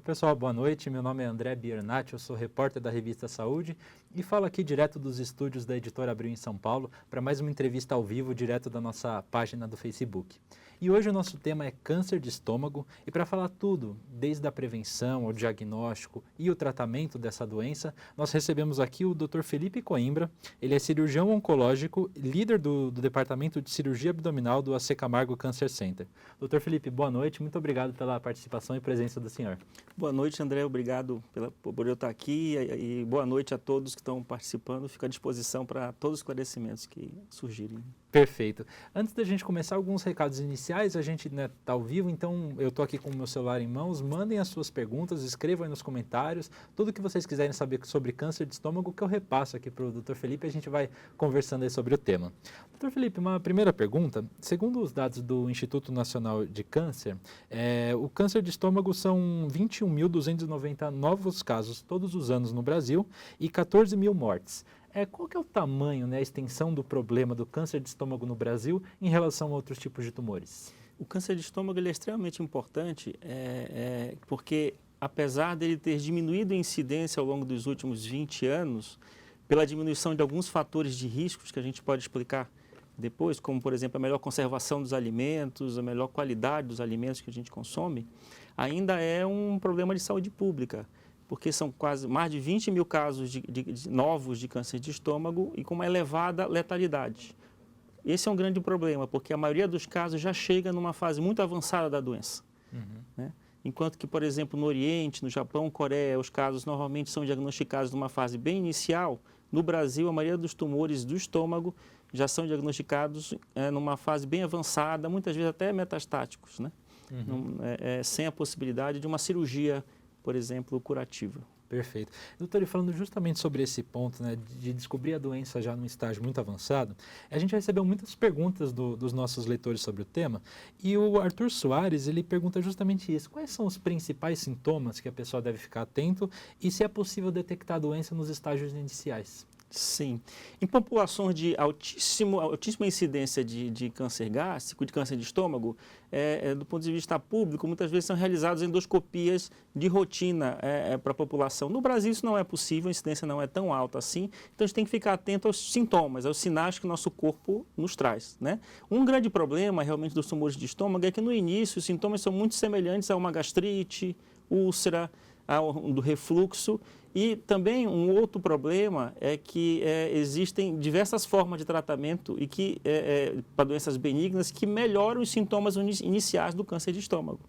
Oi pessoal, boa noite, meu nome é André Biernat, eu sou repórter da revista Saúde e falo aqui direto dos estúdios da Editora Abril em São Paulo para mais uma entrevista ao vivo direto da nossa página do Facebook. E hoje o nosso tema é câncer de estômago e para falar tudo, desde a prevenção, o diagnóstico e o tratamento dessa doença, nós recebemos aqui o Dr. Felipe Coimbra, ele é cirurgião oncológico, líder do Departamento de Cirurgia Abdominal do AC Camargo Cancer Center. Dr. Felipe, boa noite, muito obrigado pela participação e presença do senhor. Boa noite, André. Obrigado por eu estar aqui e boa noite a todos que estão participando. Fico à disposição para todos os esclarecimentos que surgirem. Perfeito. Antes da gente começar, alguns recados iniciais, a gente está ao vivo, então eu estou aqui com o meu celular em mãos, mandem as suas perguntas, escrevam aí nos comentários, tudo que vocês quiserem saber sobre câncer de estômago que eu repasso aqui para o Dr. Felipe, a gente vai conversando aí sobre o tema. Dr. Felipe, uma primeira pergunta, segundo os dados do Instituto Nacional de Câncer, o câncer de estômago são 21.290 novos casos todos os anos no Brasil e 14 mil mortes. Qual que é o tamanho, a extensão do problema do câncer de estômago no Brasil em relação a outros tipos de tumores? O câncer de estômago ele é extremamente importante porque, apesar dele ter diminuído a incidência ao longo dos últimos 20 anos, pela diminuição de alguns fatores de riscos que a gente pode explicar depois, como, por exemplo, a melhor conservação dos alimentos, a melhor qualidade dos alimentos que a gente consome, ainda é um problema de saúde pública, porque são quase mais de 20 mil casos novos de câncer de estômago e com uma elevada letalidade. Esse é um grande problema, porque a maioria dos casos já chega numa fase muito avançada da doença. Né? Enquanto que, por exemplo, no Oriente, no Japão, Coreia, os casos normalmente são diagnosticados numa fase bem inicial, no Brasil, a maioria dos tumores do estômago já são diagnosticados numa fase bem avançada, muitas vezes até metastáticos, né? Sem a possibilidade de uma cirurgia, por exemplo, curativa. Perfeito. Doutor, e falando justamente sobre esse ponto, de descobrir a doença já num estágio muito avançado, a gente recebeu muitas perguntas dos nossos leitores sobre o tema, e o Arthur Soares, ele pergunta justamente isso, quais são os principais sintomas que a pessoa deve ficar atento e se é possível detectar a doença nos estágios iniciais? Sim. Em populações de altíssima incidência de câncer gástrico, de câncer de estômago, do ponto de vista público, muitas vezes são realizadas endoscopias de rotina para a população. No Brasil isso não é possível, a incidência não é tão alta assim, então a gente tem que ficar atento aos sintomas, aos sinais que o nosso corpo nos traz, né? Um grande problema realmente dos tumores de estômago é que no início os sintomas são muito semelhantes a uma gastrite, úlcera, do refluxo. E também um outro problema é que existem diversas formas de tratamento e que para doenças benignas que melhoram os sintomas iniciais do câncer de estômago.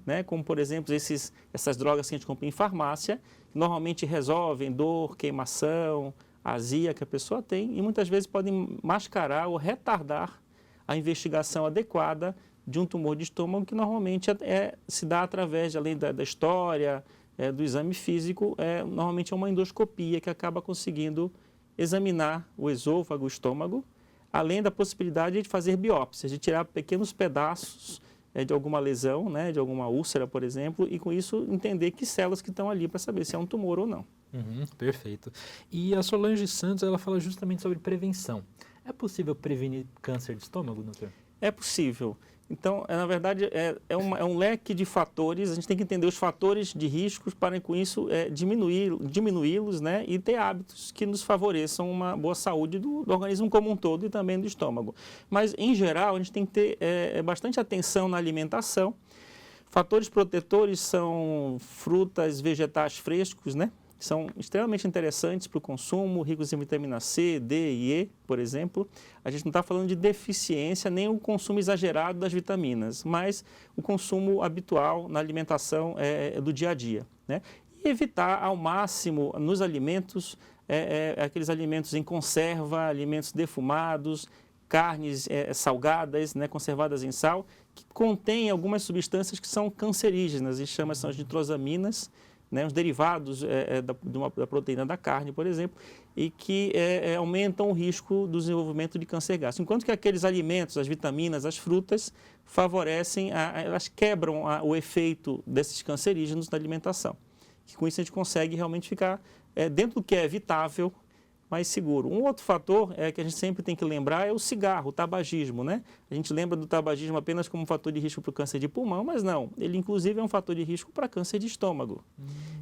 Né? Como, por exemplo, essas drogas que a gente compra em farmácia, que normalmente resolvem dor, queimação, azia que a pessoa tem e muitas vezes podem mascarar ou retardar a investigação adequada de um tumor de estômago que normalmente se dá através, além da história, do exame físico, normalmente é uma endoscopia que acaba conseguindo examinar o esôfago, o estômago, além da possibilidade de fazer biópsias, de tirar pequenos pedaços de alguma lesão, de alguma úlcera, por exemplo, e com isso entender que células que estão ali para saber se é um tumor ou não. Perfeito. E a Solange Santos, ela fala justamente sobre prevenção. É possível prevenir câncer de estômago, doutor? É possível. Então, na verdade, é um leque de fatores, a gente tem que entender os fatores de riscos para, com isso, diminuí-los, e ter hábitos que nos favoreçam uma boa saúde do organismo como um todo e também do estômago. Mas, em geral, a gente tem que ter bastante atenção na alimentação. Fatores protetores são frutas, vegetais frescos, que são extremamente interessantes para o consumo, ricos em vitamina C, D e E, por exemplo. A gente não está falando de deficiência, nem o consumo exagerado das vitaminas, mas o consumo habitual na alimentação do dia a dia. E evitar ao máximo nos alimentos, aqueles alimentos em conserva, alimentos defumados, carnes salgadas, conservadas em sal, que contêm algumas substâncias que são cancerígenas, a gente chama de nitrosaminas, os derivados da proteína da carne, por exemplo, e que aumentam o risco do desenvolvimento de câncer gástrico. Enquanto que aqueles alimentos, as vitaminas, as frutas, favorecem, elas quebram o efeito desses cancerígenos na alimentação. E com isso a gente consegue realmente ficar dentro do que é evitável, mais seguro. Um outro fator que a gente sempre tem que lembrar é o cigarro, o tabagismo, né? A gente lembra do tabagismo apenas como um fator de risco para o câncer de pulmão, mas não. Ele, inclusive, é um fator de risco para câncer de estômago.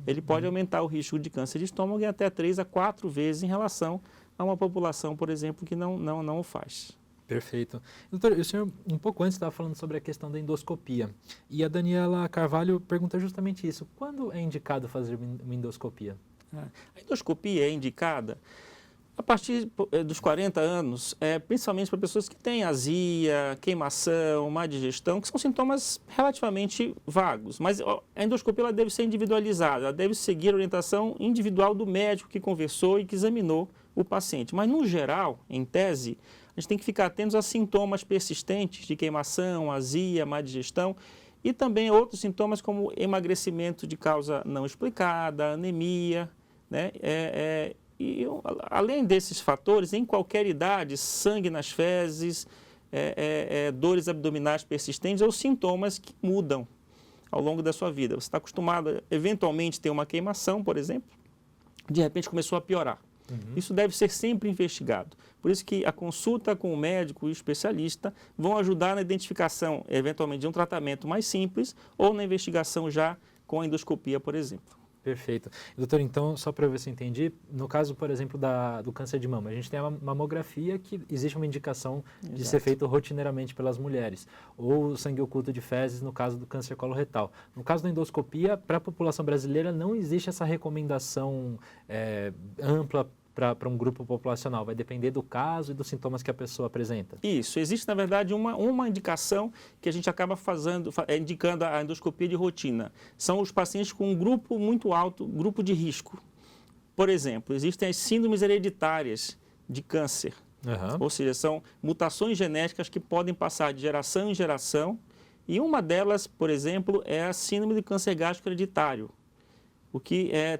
Ele pode aumentar o risco de câncer de estômago em até 3 a 4 vezes em relação a uma população, por exemplo, que não o faz. Perfeito. Doutor, o senhor um pouco antes estava falando sobre a questão da endoscopia. E a Daniela Carvalho pergunta justamente isso. Quando é indicado fazer uma endoscopia? A endoscopia é indicada a partir dos 40 anos, principalmente para pessoas que têm azia, queimação, má digestão, que são sintomas relativamente vagos. Mas a endoscopia ela deve ser individualizada, ela deve seguir a orientação individual do médico que conversou e que examinou o paciente. Mas, no geral, em tese, a gente tem que ficar atentos a sintomas persistentes de queimação, azia, má digestão e também outros sintomas como emagrecimento de causa não explicada, anemia, né? Além desses fatores, em qualquer idade, sangue nas fezes, dores abdominais persistentes ou sintomas que mudam ao longo da sua vida. Você está acostumado a, eventualmente, ter uma queimação, por exemplo, de repente começou a piorar. Isso deve ser sempre investigado. Por isso que a consulta com o médico e o especialista vão ajudar na identificação, eventualmente, de um tratamento mais simples ou na investigação já com a endoscopia, por exemplo. Perfeito. Doutor, então, só para ver se eu entendi, no caso, por exemplo, do câncer de mama, a gente tem a mamografia que existe uma indicação de ser feito rotineiramente pelas mulheres, ou sangue oculto de fezes no caso do câncer coloretal. No caso da endoscopia, para a população brasileira não existe essa recomendação ampla para um grupo populacional, vai depender do caso e dos sintomas que a pessoa apresenta. Isso, existe na verdade uma indicação que a gente acaba indicando a endoscopia de rotina. São os pacientes com um grupo muito alto, grupo de risco. Por exemplo, existem as síndromes hereditárias de câncer, ou seja, são mutações genéticas que podem passar de geração em geração e uma delas, por exemplo, é a síndrome de câncer gástrico hereditário.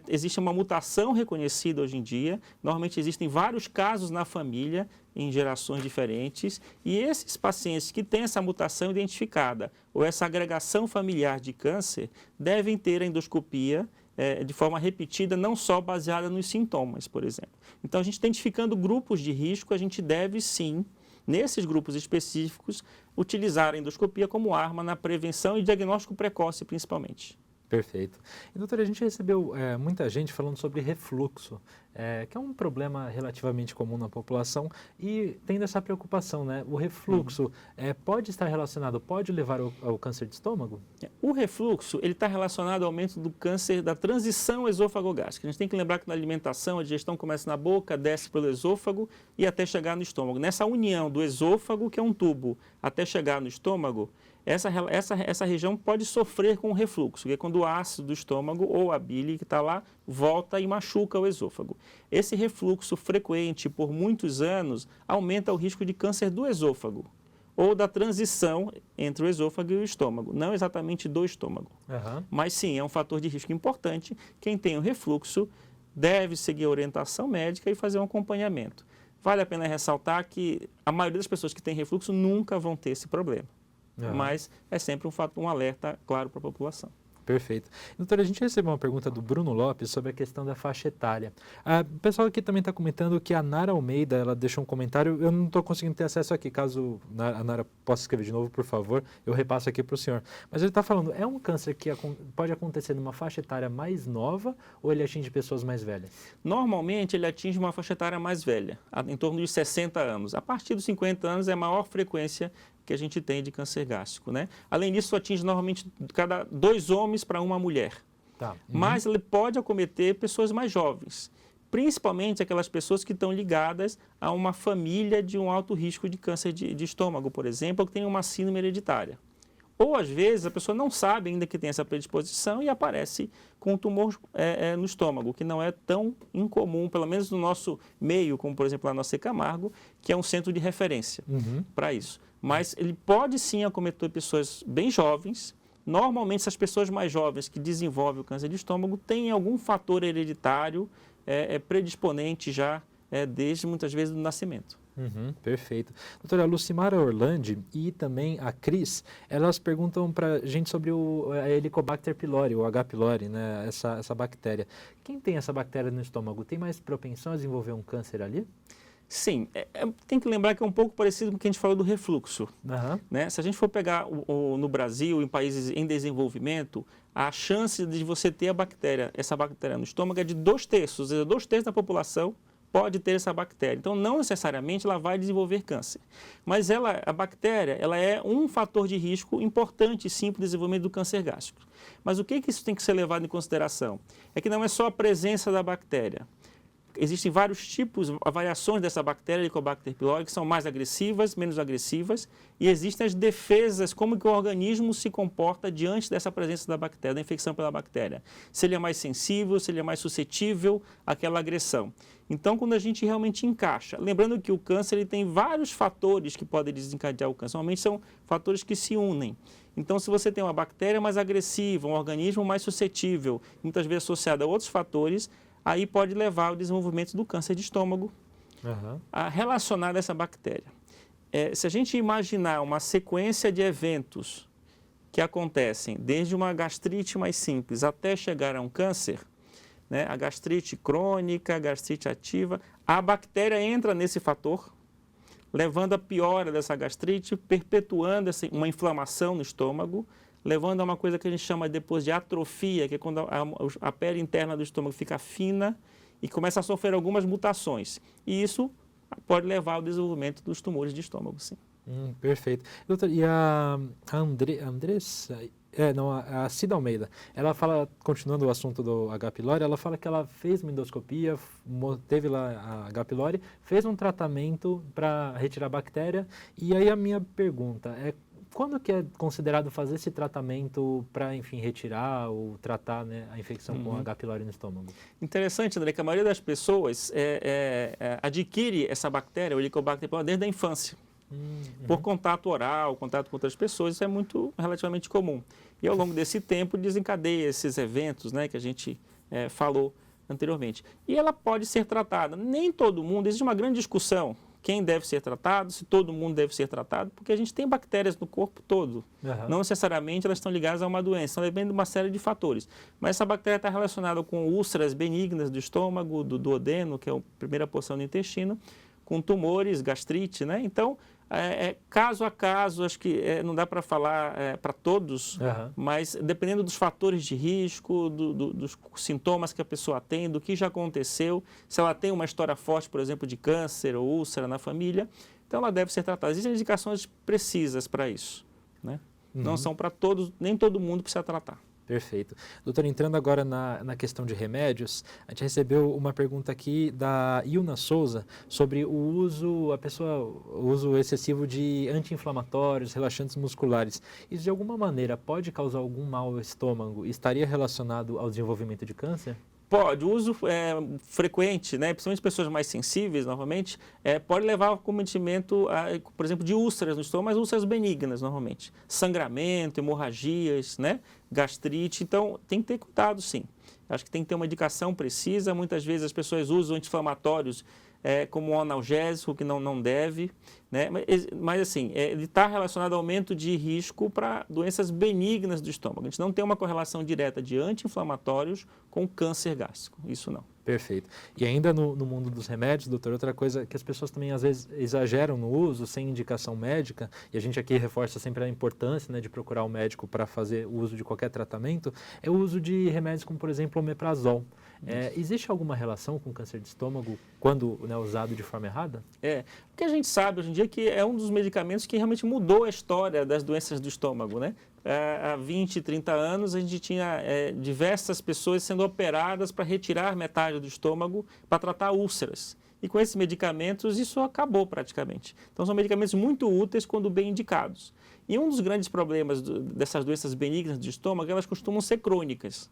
Existe uma mutação reconhecida hoje em dia, normalmente existem vários casos na família, em gerações diferentes, e esses pacientes que têm essa mutação identificada, ou essa agregação familiar de câncer, devem ter a endoscopia de forma repetida, não só baseada nos sintomas, por exemplo. Então, a gente identificando grupos de risco, a gente deve sim, nesses grupos específicos, utilizar a endoscopia como arma na prevenção e diagnóstico precoce, principalmente. Perfeito. E, doutora, a gente recebeu muita gente falando sobre refluxo, que é um problema relativamente comum na população e tendo essa preocupação, né? O refluxo pode estar relacionado, pode levar ao câncer de estômago? O refluxo, ele está relacionado ao aumento do câncer da transição esôfago-gástrica. A gente tem que lembrar que na alimentação a digestão começa na boca, desce pelo esôfago e até chegar no estômago. Nessa união do esôfago, que é um tubo, até chegar no estômago, essa região pode sofrer com o refluxo, que é quando o ácido do estômago ou a bile que está lá volta e machuca o esôfago. Esse refluxo frequente por muitos anos aumenta o risco de câncer do esôfago ou da transição entre o esôfago e o estômago, não exatamente do estômago. Mas sim, é um fator de risco importante. Quem tem o refluxo deve seguir a orientação médica e fazer um acompanhamento. Vale a pena ressaltar que a maioria das pessoas que têm refluxo nunca vão ter esse problema. Mas é sempre um alerta claro para a população. Perfeito. Doutora, a gente recebeu uma pergunta do Bruno Lopes sobre a questão da faixa etária. O pessoal aqui também está comentando que a Nara Almeida, ela deixou um comentário, eu não estou conseguindo ter acesso aqui, caso a Nara possa escrever de novo, por favor, eu repasso aqui para o senhor. Mas ele está falando, é um câncer que pode acontecer numa faixa etária mais nova ou ele atinge pessoas mais velhas? Normalmente ele atinge uma faixa etária mais velha, em torno de 60 anos. A partir dos 50 anos é a maior frequência que a gente tem de câncer gástrico, né? Além disso, atinge normalmente cada 2 homens para uma mulher. Mas ele pode acometer pessoas mais jovens, principalmente aquelas pessoas que estão ligadas a uma família de um alto risco de câncer de estômago, por exemplo, ou que tem uma síndrome hereditária. Ou, às vezes, a pessoa não sabe ainda que tem essa predisposição e aparece com um tumor no estômago, que não é tão incomum, pelo menos no nosso meio, como, por exemplo, a nossa Camargo, que é um centro de referência para isso. Mas ele pode sim acometer pessoas bem jovens. Normalmente, essas pessoas mais jovens que desenvolvem o câncer de estômago têm algum fator hereditário predisponente já desde muitas vezes do nascimento. Uhum, perfeito. Doutora Lucimara Orlandi e também a Cris, elas perguntam para a gente sobre a Helicobacter pylori, o H. pylori, né? Essa bactéria. Quem tem essa bactéria no estômago tem mais propensão a desenvolver um câncer ali? Sim, tem que lembrar que é um pouco parecido com o que a gente falou do refluxo. Aham. Né? Se a gente for pegar no Brasil, em países em desenvolvimento, a chance de você ter essa bactéria no estômago é de 2/3, ou seja, 2/3 da população pode ter essa bactéria. Então, não necessariamente ela vai desenvolver câncer. Mas a bactéria, ela é um fator de risco importante, sim, para o desenvolvimento do câncer gástrico. Mas o que isso tem que ser levado em consideração? É que não é só a presença da bactéria. Existem vários tipos, variações dessa bactéria, Helicobacter pylori, que são mais agressivas, menos agressivas, e existem as defesas, como que o organismo se comporta diante dessa presença da bactéria, da infecção pela bactéria. Se ele é mais sensível, se ele é mais suscetível àquela agressão. Então, quando a gente realmente encaixa, lembrando que o câncer ele tem vários fatores que podem desencadear o câncer, normalmente são fatores que se unem. Então, se você tem uma bactéria mais agressiva, um organismo mais suscetível, muitas vezes associado a outros fatores, aí pode levar ao desenvolvimento do câncer de estômago relacionado a essa bactéria. Se a gente imaginar uma sequência de eventos que acontecem desde uma gastrite mais simples até chegar a um câncer, né, a gastrite crônica, a gastrite ativa, a bactéria entra nesse fator, levando a piora dessa gastrite, perpetuando uma inflamação no estômago, levando a uma coisa que a gente chama depois de atrofia, que é quando a pele interna do estômago fica fina e começa a sofrer algumas mutações. E isso pode levar ao desenvolvimento dos tumores de estômago, sim. Perfeito. Doutor, e a Andressa, a Cida Almeida, ela fala, continuando o assunto do H. pylori, ela fala que ela fez uma endoscopia, teve lá a H. pylori, fez um tratamento para retirar a bactéria, e aí a minha pergunta é, quando que é considerado fazer esse tratamento para, enfim, retirar ou tratar, né, a infecção com H. pylori no estômago? Interessante, André, que a maioria das pessoas adquire essa bactéria, o Helicobacter pylori, desde a infância. Por contato oral, contato com outras pessoas, isso é relativamente comum. E ao longo desse tempo desencadeia esses eventos, né, que a gente falou anteriormente. E ela pode ser tratada. Nem todo mundo, existe uma grande discussão quem deve ser tratado, se todo mundo deve ser tratado, porque a gente tem bactérias no corpo todo. Não necessariamente elas estão ligadas a uma doença, então depende de uma série de fatores. Mas essa bactéria está relacionada com úlceras benignas do estômago, do duodeno, que é a primeira porção do intestino, com tumores, gastrite, né? Então, caso a caso, acho que não dá para falar para todos, mas dependendo dos fatores de risco, dos sintomas que a pessoa tem, do que já aconteceu, se ela tem uma história forte, por exemplo, de câncer ou úlcera na família, então ela deve ser tratada. Existem indicações precisas para isso, né? Não são para todos, nem todo mundo precisa tratar. Perfeito. Doutor, entrando agora na questão de remédios, a gente recebeu uma pergunta aqui da Ilna Souza sobre o uso excessivo de anti-inflamatórios, relaxantes musculares. Isso de alguma maneira pode causar algum mal ao estômago? Estaria relacionado ao desenvolvimento de câncer? Pode, o uso frequente, né, principalmente pessoas mais sensíveis, novamente, pode levar ao cometimento, por exemplo, de úlceras no estômago, mas úlceras benignas, normalmente. Sangramento, hemorragias, né, gastrite, então tem que ter cuidado, sim. Acho que tem que ter uma indicação precisa, muitas vezes as pessoas usam anti-inflamatórios como um analgésico, que não deve, né? Mas assim, ele está relacionado ao aumento de risco para doenças benignas do estômago. A gente não tem uma correlação direta de anti-inflamatórios com câncer gástrico, isso não. Perfeito. E ainda no mundo dos remédios, doutor, outra coisa que as pessoas também às vezes exageram no uso sem indicação médica, e a gente aqui reforça sempre a importância, né, de procurar um médico para fazer o uso de qualquer tratamento, é o uso de remédios como, por exemplo, o omeprazol. Existe alguma relação com câncer de estômago quando, né, usado de forma errada? O que a gente sabe hoje em dia é que é um dos medicamentos que realmente mudou a história das doenças do estômago, né? Há 20, 30 anos a gente tinha diversas pessoas sendo operadas para retirar metade do estômago para tratar úlceras. E com esses medicamentos isso acabou praticamente. Então são medicamentos muito úteis quando bem indicados. E um dos grandes problemas dessas doenças benignas do estômago é que elas costumam ser crônicas.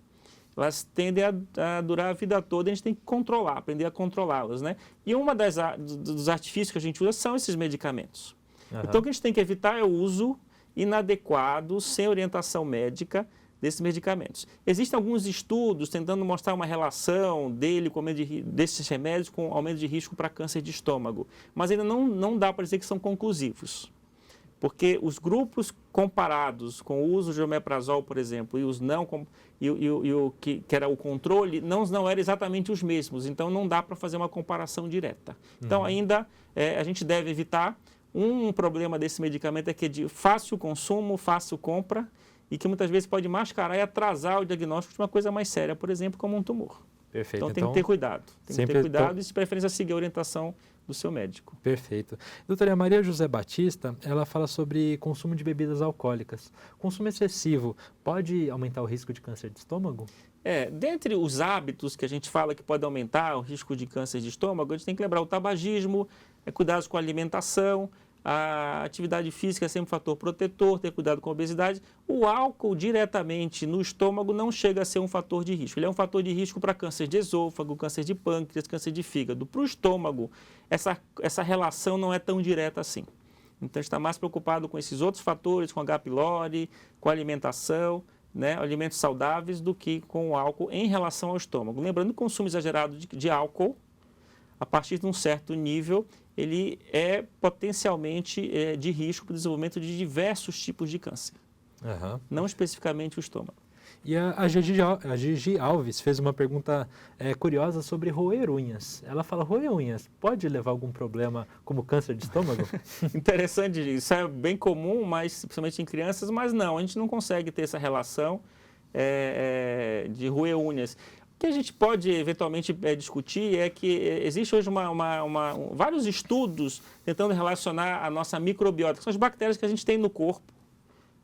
Elas tendem a durar a vida toda e a gente tem que controlar, aprender a controlá-las, né? E uma dos artifícios que a gente usa são esses medicamentos. Então o que a gente tem que evitar é o uso inadequado, sem orientação médica, desses medicamentos. Existem alguns estudos tentando mostrar uma relação desses remédios com aumento de risco para câncer de estômago, mas ainda não dá para dizer que são conclusivos. Porque os grupos comparados com o uso de omeprazol, por exemplo, e os não e o que era o controle, não eram exatamente os mesmos. Então, não dá para fazer uma comparação direta. Então, ainda a gente deve evitar. Um problema desse medicamento é que é de fácil consumo, fácil compra, e que muitas vezes pode mascarar e atrasar o diagnóstico de uma coisa mais séria, por exemplo, como um tumor. Perfeito. Então, tem que ter cuidado. Tem que ter cuidado e, de preferência, seguir a orientação do seu médico. Perfeito. Doutora Maria José Batista, ela fala sobre consumo de bebidas alcoólicas. Consumo excessivo pode aumentar o risco de câncer de estômago? Dentre os hábitos que a gente fala que pode aumentar o risco de câncer de estômago, a gente tem que lembrar o tabagismo, cuidados com a alimentação, a atividade física é sempre um fator protetor, ter cuidado com a obesidade. O álcool diretamente no estômago não chega a ser um fator de risco. Ele é um fator de risco para câncer de esôfago, câncer de pâncreas, câncer de fígado. Para o estômago, essa relação não é tão direta assim. Então, a gente está mais preocupado com esses outros fatores, com a H. pylori, com a alimentação, alimentos saudáveis, do que com o álcool em relação ao estômago. Lembrando que o consumo exagerado de álcool, a partir de um certo nível, ele é potencialmente de risco para o desenvolvimento de diversos tipos de câncer. Não especificamente o estômago. E a Gigi Alves fez uma pergunta curiosa sobre roer unhas. Ela fala, roer unhas pode levar a algum problema como câncer de estômago? Interessante, isso é bem comum, mas principalmente em crianças, mas não, a gente não consegue ter essa relação de roer unhas. O que a gente pode eventualmente discutir é que existe hoje vários estudos tentando relacionar a nossa microbiota, que são as bactérias que a gente tem no corpo,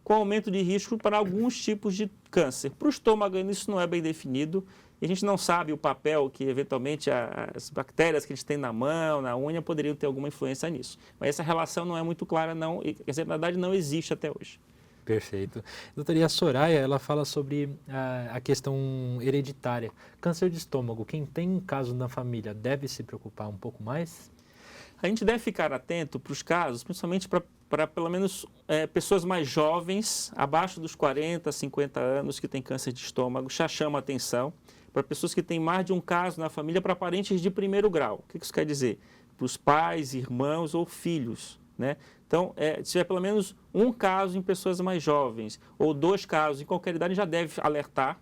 com aumento de risco para alguns tipos de câncer. Para o estômago, isso não é bem definido, e a gente não sabe o papel que, eventualmente, as bactérias que a gente tem na mão, na unha, poderiam ter alguma influência nisso. Mas essa relação não é muito clara, quer dizer, na verdade, não existe até hoje. Perfeito. Doutora, e a Soraya, ela fala sobre a questão hereditária. Câncer de estômago, quem tem um caso na família deve se preocupar um pouco mais? A gente deve ficar atento para os casos, principalmente para pelo menos pessoas mais jovens, abaixo dos 40, 50 anos, que têm câncer de estômago, já chama atenção. Para pessoas que têm mais de um caso na família, para parentes de primeiro grau. O que isso quer dizer? Para os pais, irmãos ou filhos, Então, se tiver pelo menos um caso em pessoas mais jovens, ou 2 casos em qualquer idade, já deve alertar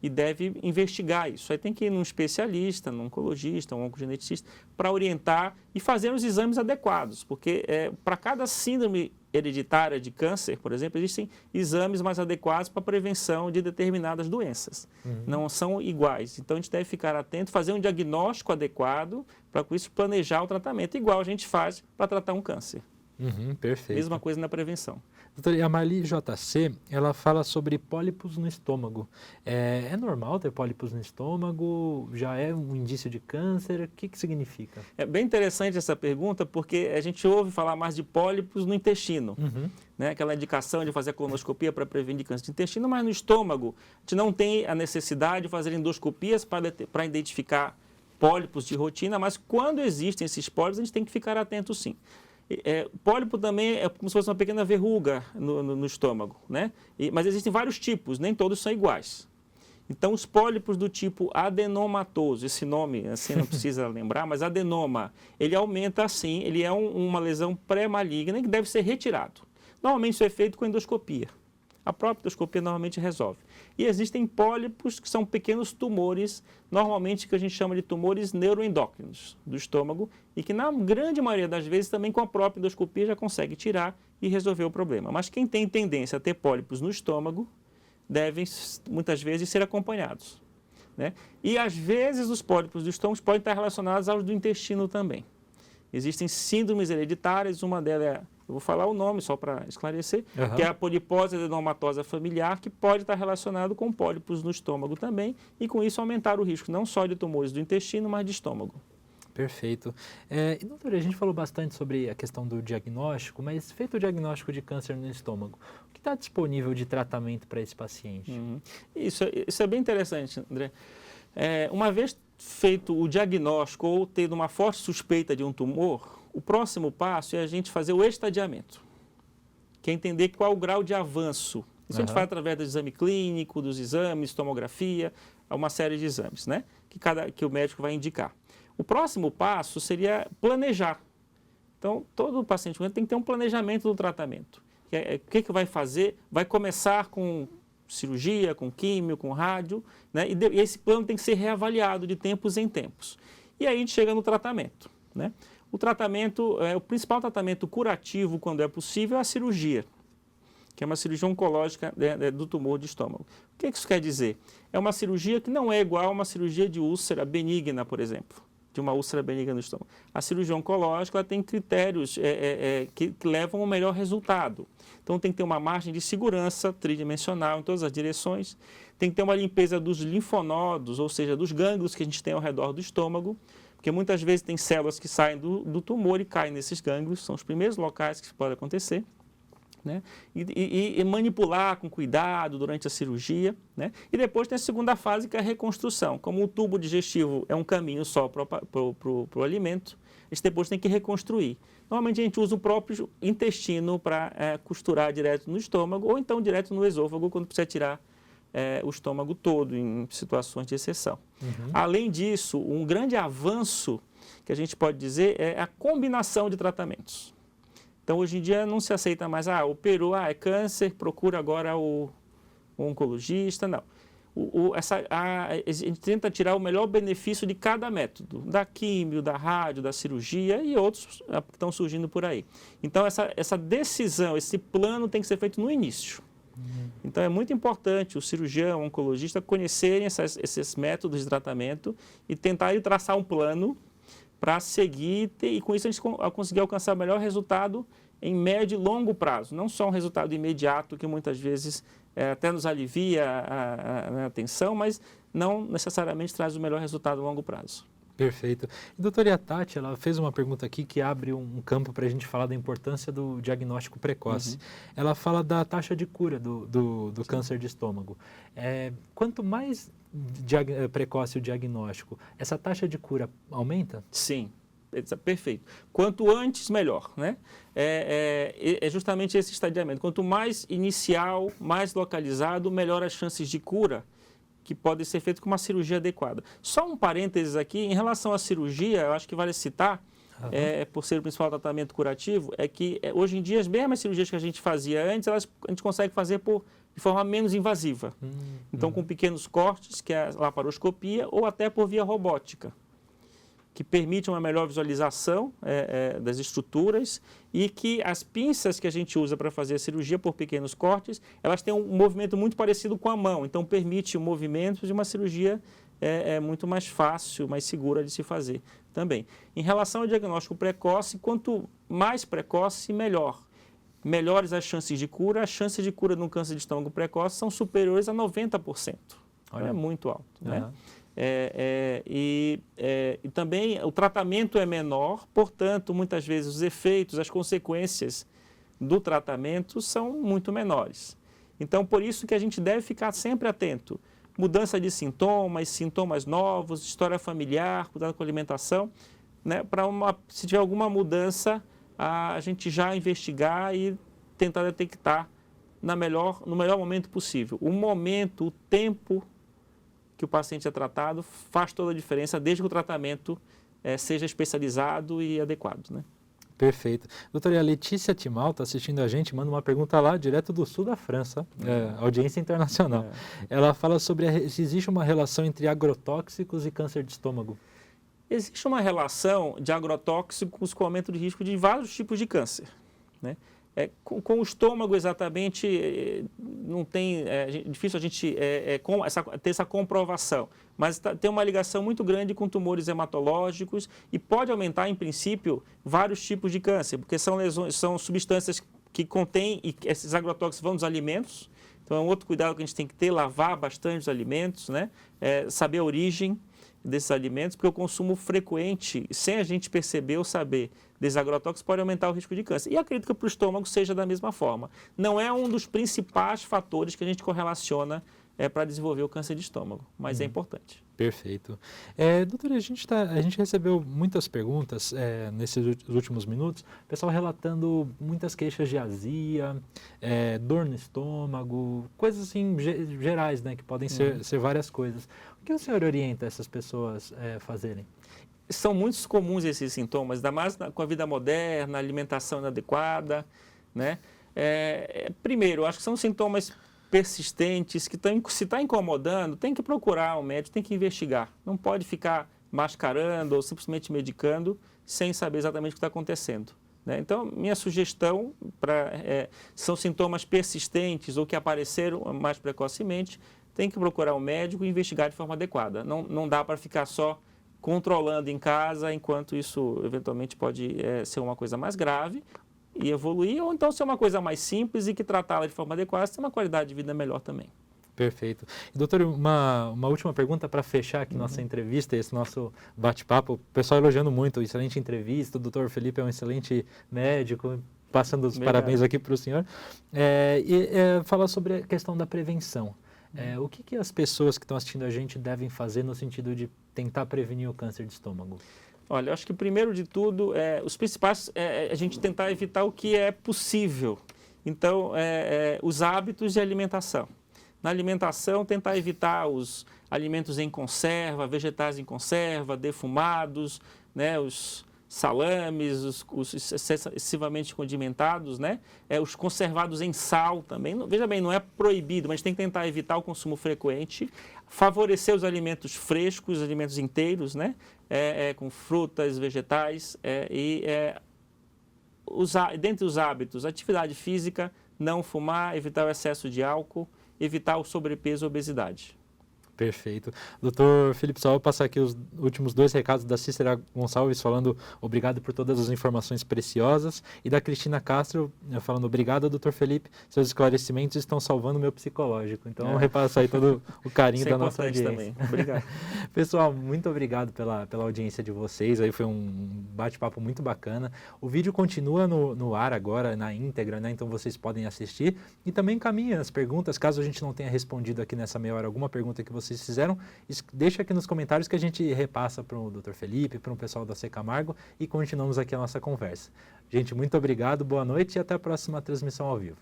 e deve investigar isso. Aí tem que ir num especialista, num oncologista, um oncogeneticista, para orientar e fazer os exames adequados, porque para cada síndrome hereditária de câncer, por exemplo, existem exames mais adequados para a prevenção de determinadas doenças. Não são iguais. Então, a gente deve ficar atento, fazer um diagnóstico adequado, para com isso planejar o tratamento, igual a gente faz para tratar um câncer. Perfeito. Mesma coisa na prevenção. Doutora, e a Marli JC, ela fala sobre pólipos no estômago. É normal ter pólipos no estômago? Já é um indício de câncer? O que significa? É bem interessante essa pergunta, porque a gente ouve falar mais de pólipos no intestino. Aquela indicação de fazer a colonoscopia para prevenir câncer de intestino, mas no estômago a gente não tem a necessidade de fazer endoscopias para identificar pólipos de rotina, mas quando existem esses pólipos, a gente tem que ficar atento sim. Pólipo também é como se fosse uma pequena verruga no estômago, mas existem vários tipos, nem todos são iguais. Então, os pólipos do tipo adenomatoso, esse nome assim não precisa lembrar, mas adenoma, ele aumenta assim, ele é uma lesão pré-maligna que deve ser retirado. Normalmente isso é feito com endoscopia. A própria endoscopia normalmente resolve. E existem pólipos que são pequenos tumores, normalmente que a gente chama de tumores neuroendócrinos do estômago, e que na grande maioria das vezes também com a própria endoscopia já consegue tirar e resolver o problema. Mas quem tem tendência a ter pólipos no estômago devem muitas vezes ser acompanhados. E às vezes os pólipos do estômago podem estar relacionados aos do intestino também. Existem síndromes hereditárias, uma delas eu vou falar o nome só para esclarecer, que é a polipose adenomatosa familiar, que pode estar relacionado com pólipos no estômago também, e com isso aumentar o risco não só de tumores do intestino, mas de estômago. Perfeito. E, doutora, a gente falou bastante sobre a questão do diagnóstico, mas feito o diagnóstico de câncer no estômago, o que está disponível de tratamento para esse paciente? Isso é bem interessante, André. Uma vez feito o diagnóstico ou tendo uma forte suspeita de um tumor, o próximo passo é a gente fazer o estadiamento, que é entender qual é o grau de avanço Isso a gente faz através do exame clínico, dos exames, tomografia, uma série de exames, né? Que o médico vai indicar. O próximo passo seria planejar. Então, todo paciente tem que ter um planejamento do tratamento. O que vai fazer? Vai começar com cirurgia, com químio, com rádio, né? E esse plano tem que ser reavaliado de tempos em tempos. E aí a gente chega no tratamento, né? O principal tratamento curativo, quando é possível, é a cirurgia, que é uma cirurgia oncológica do tumor de estômago. O que isso quer dizer? É uma cirurgia que não é igual a uma cirurgia de úlcera benigna, por exemplo, de uma úlcera benigna no estômago. A cirurgia oncológica ela tem critérios que levam ao melhor resultado. Então tem que ter uma margem de segurança tridimensional em todas as direções, tem que ter uma limpeza dos linfonodos, ou seja, dos gânglios que a gente tem ao redor do estômago, porque muitas vezes tem células que saem do tumor e caem nesses gânglios, são os primeiros locais que isso pode acontecer. Né? E manipular com cuidado durante a cirurgia, né? E depois tem a segunda fase, que é a reconstrução. Como o tubo digestivo é um caminho só para o alimento, a gente depois tem que reconstruir. Normalmente a gente usa o próprio intestino para costurar direto no estômago ou então direto no esôfago quando precisa tirar o estômago todo em situações de exceção. Além disso, um grande avanço que a gente pode dizer é a combinação de tratamentos. Então, hoje em dia, não se aceita mais, operou, é câncer, procura agora o oncologista. Não. A gente tenta tirar o melhor benefício de cada método, da químio, da rádio, da cirurgia e outros que estão surgindo por aí. Então, essa decisão, esse plano tem que ser feito no início. Então, é muito importante o cirurgião, o oncologista conhecerem esses métodos de tratamento e tentarem traçar um plano para seguir e com isso a gente conseguir alcançar o melhor resultado em médio e longo prazo, não só um resultado imediato que muitas vezes até nos alivia a tensão, mas não necessariamente traz o melhor resultado a longo prazo. Perfeito. E, doutora Tati, ela fez uma pergunta aqui que abre um campo para a gente falar da importância do diagnóstico precoce. Ela fala da taxa de cura do câncer de estômago. Quanto mais precoce o diagnóstico, essa taxa de cura aumenta? Sim, perfeito. Quanto antes, melhor, né? É justamente esse estadiamento. Quanto mais inicial, mais localizado, melhor as chances de cura, que podem ser feitas com uma cirurgia adequada. Só um parênteses aqui, em relação à cirurgia, eu acho que vale citar, por ser o principal tratamento curativo, é que hoje em dia as mesmas cirurgias que a gente fazia antes, a gente consegue fazer de forma menos invasiva. Então, com pequenos cortes, que é a laparoscopia, ou até por via robótica, que permite uma melhor visualização das estruturas e que as pinças que a gente usa para fazer a cirurgia por pequenos cortes, elas têm um movimento muito parecido com a mão, então permite o movimento de uma cirurgia muito mais fácil, mais segura de se fazer também. Em relação ao diagnóstico precoce, quanto mais precoce, melhor. Melhores as chances de cura, as chances de cura no câncer de estômago precoce são superiores a 90%. Olha. É muito alto, né? E também o tratamento é menor, portanto, muitas vezes os efeitos, as consequências do tratamento são muito menores. Então, por isso que a gente deve ficar sempre atento. Mudança de sintomas novos, história familiar, cuidado com a alimentação, né? Se tiver alguma mudança, a gente já investigar e tentar detectar no melhor momento possível. O tempo que o paciente é tratado faz toda a diferença, desde que o tratamento seja especializado e adequado, né? Perfeito. Doutora, a Letícia Timal está assistindo a gente, manda uma pergunta lá, direto do sul da França, audiência internacional. Ela fala sobre se existe uma relação entre agrotóxicos e câncer de estômago. Existe uma relação de agrotóxicos com aumento de risco de vários tipos de câncer, né? Com o estômago exatamente não tem, difícil a gente ter essa comprovação, mas tem uma ligação muito grande com tumores hematológicos e pode aumentar, em princípio, vários tipos de câncer, porque são substâncias que contêm, e esses agrotóxicos vão nos alimentos, então é um outro cuidado que a gente tem que ter, lavar bastante os alimentos, né? Saber a origem desses alimentos, porque o consumo frequente, sem a gente perceber ou saber desses agrotóxicos, pode aumentar o risco de câncer. E acredito que para o estômago seja da mesma forma. Não é um dos principais fatores que a gente correlaciona para desenvolver o câncer de estômago, mas é importante. Perfeito. Doutora, a gente recebeu muitas perguntas nesses últimos minutos, pessoal relatando muitas queixas de azia, dor no estômago, coisas assim gerais, né, que podem ser várias coisas. O que o senhor orienta essas pessoas fazerem? São muito comuns esses sintomas, ainda mais com a vida moderna, alimentação inadequada, né? Primeiro, acho que são sintomas persistentes que se está incomodando, tem que procurar um médico, tem que investigar. Não pode ficar mascarando ou simplesmente medicando sem saber exatamente o que está acontecendo, né? Então, minha sugestão são sintomas persistentes ou que apareceram mais precocemente, tem que procurar um médico e investigar de forma adequada. Não dá para ficar só controlando em casa, enquanto isso eventualmente pode ser uma coisa mais grave e evoluir, ou então ser uma coisa mais simples e que tratá-la de forma adequada, ter uma qualidade de vida melhor também. Perfeito. E, doutor, uma última pergunta para fechar aqui nossa entrevista, esse nosso bate-papo. O pessoal elogiando muito, excelente entrevista, o doutor Felipe é um excelente médico, passando os parabéns aqui para o senhor. Falar sobre a questão da prevenção. O que as pessoas que estão assistindo a gente devem fazer no sentido de tentar prevenir o câncer de estômago? Olha, eu acho que primeiro de tudo, os principais é a gente tentar evitar o que é possível. Então, os hábitos de alimentação. Na alimentação, tentar evitar os alimentos em conserva, vegetais em conserva, defumados, né, os salames, os excessivamente condimentados, né, os conservados em sal também. Veja bem, não é proibido, mas tem que tentar evitar o consumo frequente, favorecer os frescos, os alimentos inteiros, né, com frutas, vegetais, dentre os hábitos, atividade física, não fumar, evitar o excesso de álcool, evitar o sobrepeso e obesidade. Perfeito. Doutor Felipe, só vou passar aqui os últimos 2 recados da Cícera Gonçalves falando obrigado por todas as informações preciosas e da Cristina Castro falando obrigado, doutor Felipe, seus esclarecimentos estão salvando o meu psicológico. Então, repassa aí todo o carinho da nossa audiência. Também. Obrigado. Pessoal, muito obrigado pela audiência de vocês. Aí foi um bate-papo muito bacana. O vídeo continua no ar agora, na íntegra, né? Então vocês podem assistir e também encaminhem as perguntas, caso a gente não tenha respondido aqui nessa meia hora alguma pergunta que vocês fizeram, deixa aqui nos comentários que a gente repassa para o Dr. Felipe, para o pessoal da C Camargo e continuamos aqui a nossa conversa. Gente, muito obrigado, boa noite e até a próxima transmissão ao vivo.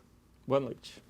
Boa noite.